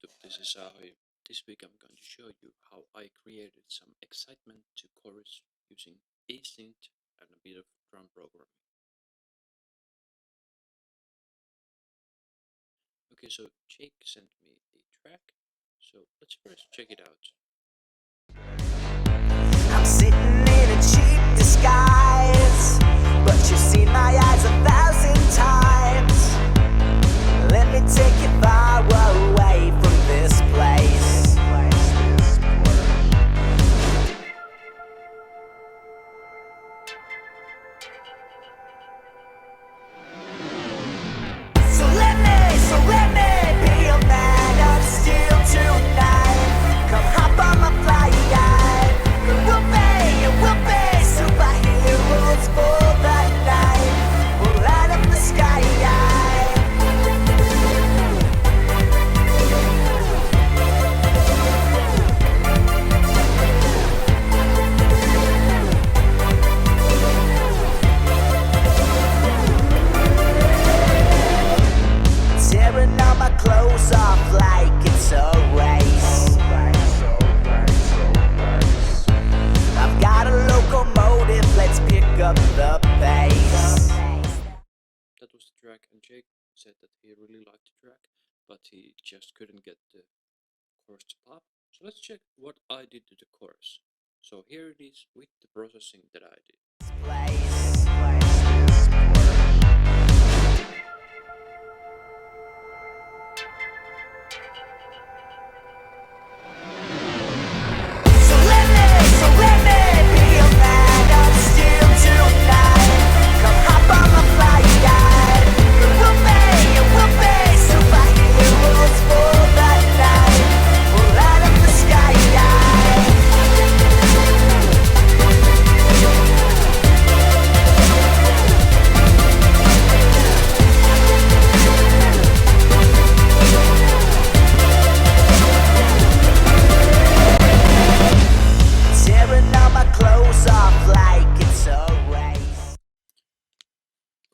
YouTube, this is Ahi. This week I'm going to show you how I created some excitement to chorus using Synth and a bit of drum programming. Okay, so Jake sent me a track, so let's first check it out. I'm sitting in a cheap disguise, but you've seen my eyes 1,000 times. Let me take you far away from this place. So let me be a man of steel tonight. Come hop on my flight. We'll be superheroes for the night. We'll light up the sky. Tearing all my clothes off like it's a race. I've got a locomotive, let's pick up the pace. That was the track, and Jake said that he really liked the track, but he just couldn't get the chorus to pop. So let's check what I did to the chorus. So here it is with the processing that I did.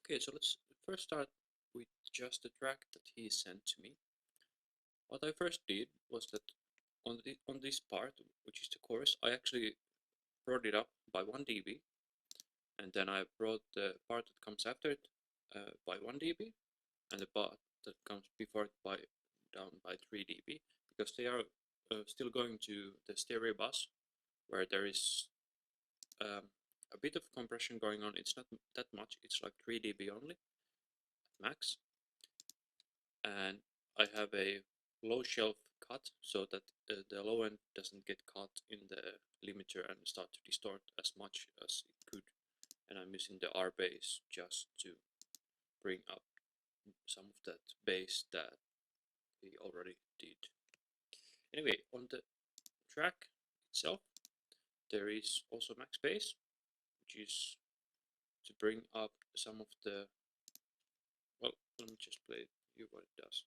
Okay, so let's first start with just the track that he sent to me. What I first did was that on this part, which is the chorus, I actually brought it up by 1 dB, and then I brought the part that comes after it by 1 dB, and the part that comes before it down by 3 dB, because they are still going to the stereo bus, where there is a bit of compression going on. It's not that much, it's like 3 dB only max, and I have a low shelf cut so that the low end doesn't get caught in the limiter and start to distort as much as it could, and I'm using the RBass just to bring up some of that bass that we already did. Anyway, on the track itself there is also MaxxBass, which is to bring up some of the, well, let me just play you what it does.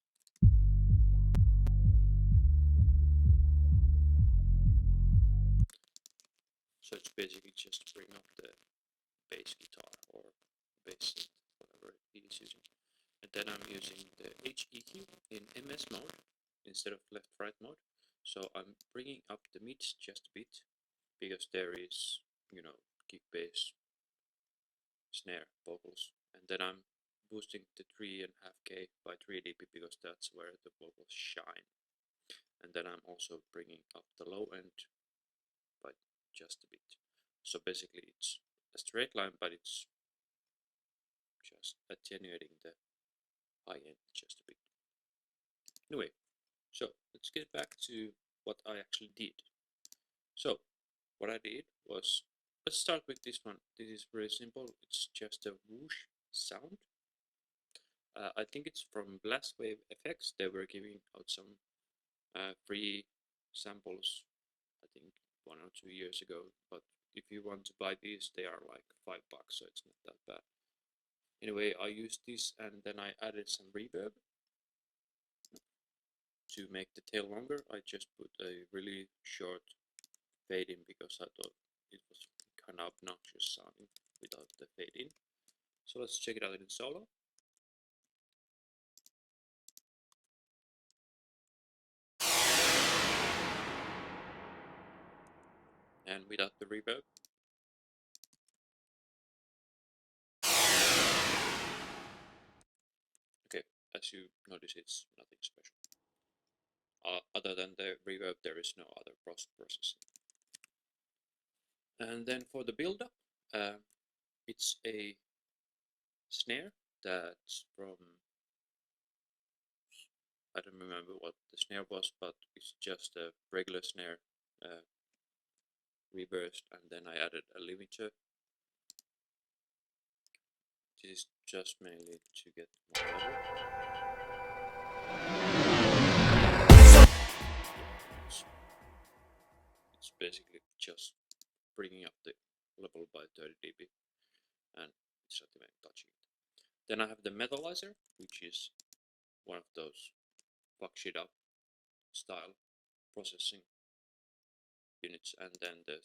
So it's basically just to bring up the bass guitar or bass synth, whatever he is using. And then I'm using the EQ in MS mode instead of left-right mode. So I'm bringing up the mids just a bit, because there is, you know, kick, bass, snare, vocals, and then I'm boosting the 3.5K by 3 dB because that's where the vocals shine. And then I'm also bringing up the low end by just a bit. So basically it's a straight line, but it's just attenuating the high end just a bit. Anyway, so let's get back to what I actually did. So what I did was, let's start with this one. This is very simple. It's just a whoosh sound. I think it's from Blastwave FX. They were giving out some free samples, I think 1 or 2 years ago. But if you want to buy these, they are like $5, so it's not that bad. Anyway, I used this, and then I added some reverb to make the tail longer. I just put a really short fade in because I thought it was kind of obnoxious sounding without the fade in. So let's check it out in solo. and without the reverb. Okay, as you notice, it's nothing special. Other than the reverb, there is no other processing. And then for the build-up, it's a snare that's from, I don't remember what the snare was, but it's just a regular snare reversed, and then I added a limiter. This is just mainly to get more level. It's basically just bringing up the level by 30 dB, and it's not even touching it. Then I have the Metalizer, which is one of those fuck shit up style processing units, and then the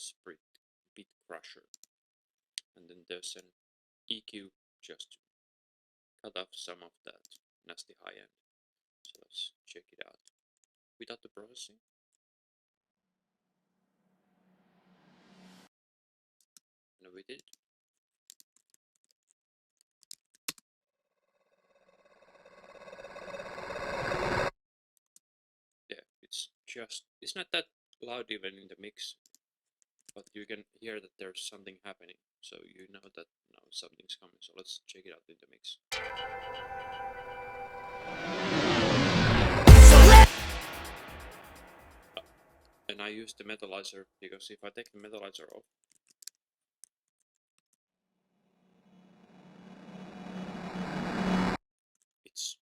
Bit Crusher, and then there's an EQ just to cut off some of that nasty high end. So let's check it out without the processing. And with it, yeah, it's not that loud even in the mix, but you can hear that there's something happening, so you know that now something's coming. So let's check it out in the mix. And I use the Metalizer because if I take the Metalizer off, it's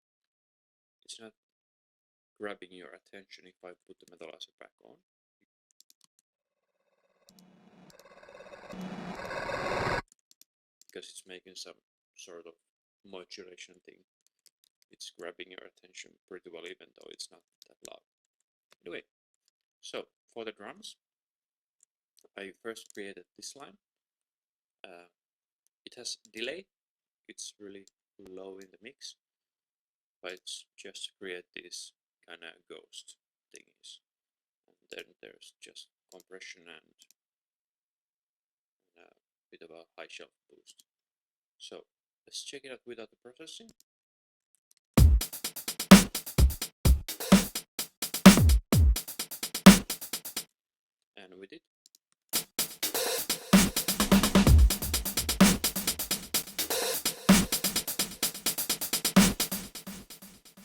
not grabbing your attention if I put the Metalizer back on. Because it's making some sort of modulation thing. It's grabbing your attention pretty well, even though it's not that loud. Anyway, so for the drums, I first created this line. It has delay. It's really low in the mix, but it's just to create these kind of ghost thingies. And then there's just compression and a bit of a high shelf boost. So let's check it out without the processing. And with it.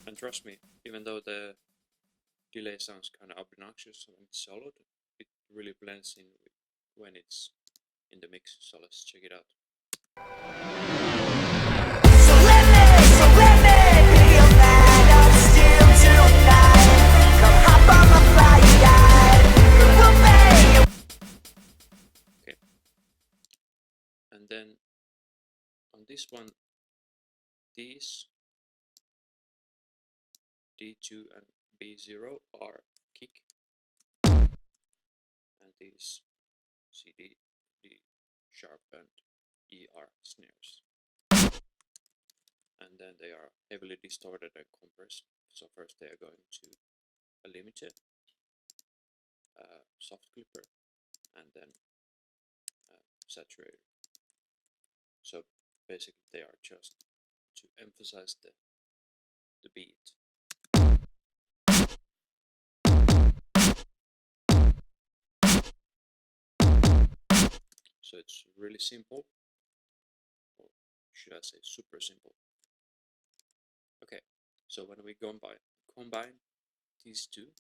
And trust me, even though the delay sounds kind of obnoxious when it's soloed, it really blends in when it's in the mix. So let's check it out. Okay. And then on this one, these D2 and B0 are kick, and these CD, D sharp and E are snares. And then they are heavily distorted and compressed. So first they are going to a limiter, soft clipper, and then saturator. So basically they are just to emphasize the beat. So it's really simple, or should I say super simple. Okay, so when we combine these two,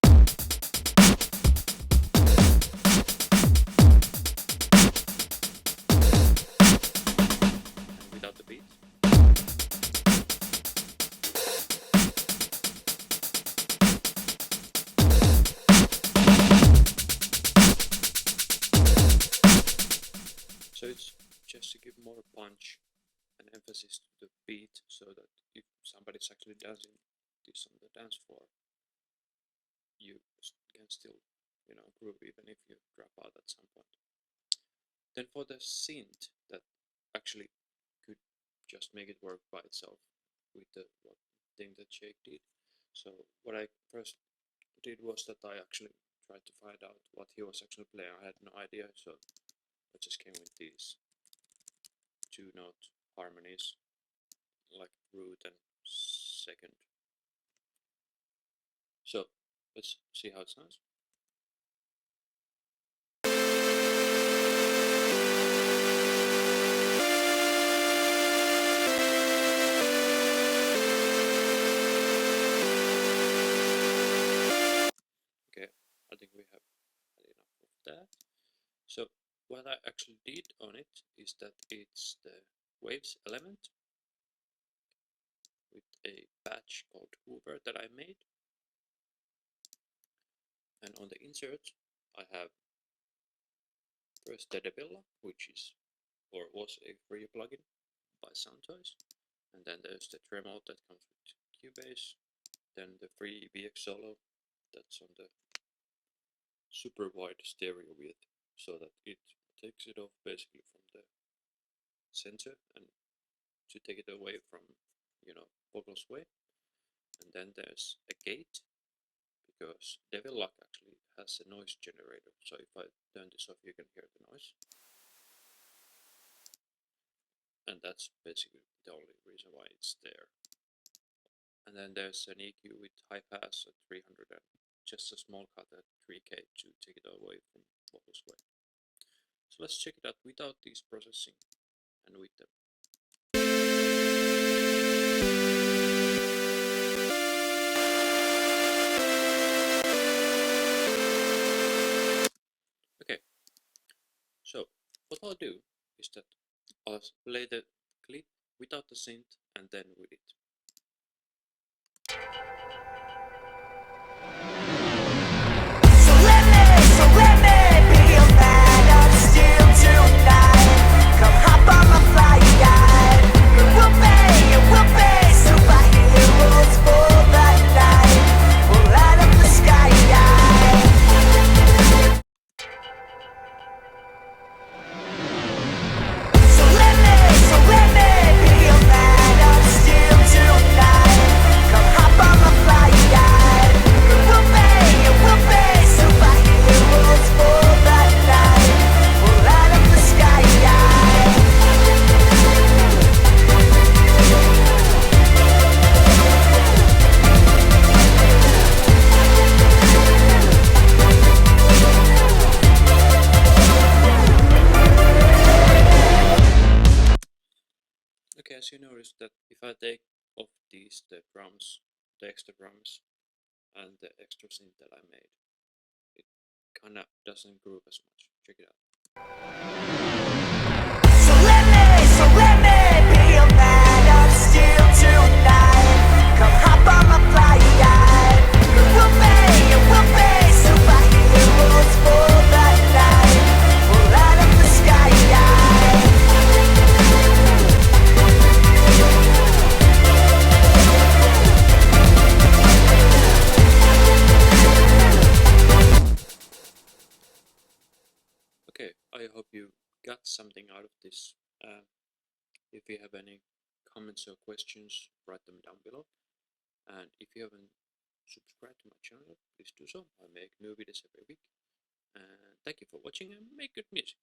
and without the beat, so it's just to give more punch and emphasis to the beat, so that if somebody's actually dancing this on the dance floor, you can still, groove even if you drop out at some point. Then for the synth, that actually could just make it work by itself with the thing that Jake did. So what I first did was that I actually tried to find out what he was actually playing. I had no idea, so I just came with these 2-note harmonies, like root and second. So let's see how it sounds. Okay, I think we have had enough of that. So what I actually did on it is that it's the waves element with a patch called Hoover that I made. And on the insert, I have first the Devil-Loc, which is or was a free plugin by Soundtoys, and then there's the Tremolo that comes with Cubase, then the free VX Solo that's on the super wide stereo width, so that it takes it off basically from the center and to take it away from, you know, vocal sway. And then there's a gate, because Devil-Loc actually has a noise generator, so if I turn this off you can hear the noise. And that's basically the only reason why it's there. And then there's an EQ with high pass at 300 and just a small cut at 3K to take it away from vocal sway. So let's check it out without these processing and with them. Okay, so what I'll do is that I'll play the clip without the synth and then with it. So let me be your man of steel tonight. Come hop on my flight guide. We'll be superheroes for the night. We'll light up the sky. So let me be your man of steel tonight. Come hop on my flight guide. We'll be superheroes for the night. We'll light up the sky. Okay, as you noticed that if I take off these, the extra drums and the extra synth that I made, it kinda doesn't groove as much. Check it out. So let me be your man of steel tonight. Come hop on my flight guide. We'll be superheroes for the night. We'll light up the sky. Okay, I hope you got something out of this. If you have any comments or questions, write them down below. And if you haven't subscribed to my channel, please do so. I make new videos every week. And thank you for watching and make good music.